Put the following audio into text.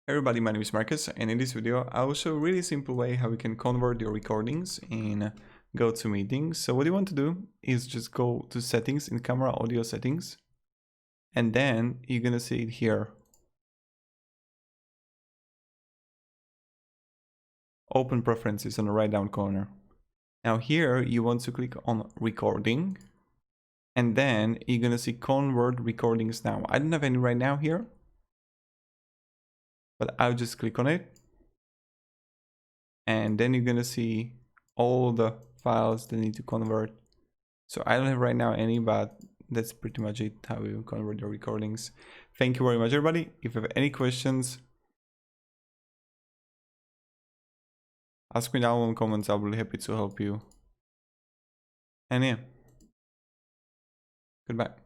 Hey everybody, my name is Marcus, and in this video I will show a really simple way how we can convert your recordings in GoToMeeting. So what you want to do is just go to settings in camera audio settings, and then you're gonna see it here. Open preferences on the right down corner. Now here you want to click on recording, and then you're gonna see convert recordings now. I don't have any right now here, but I'll just click on it. And then you're gonna see all the files that need to convert. So I don't have right now any, but that's pretty much it, how you convert your recordings. Thank you very much, everybody. If you have any questions, ask me down in the comments. I'll be happy to help you. And yeah, goodbye.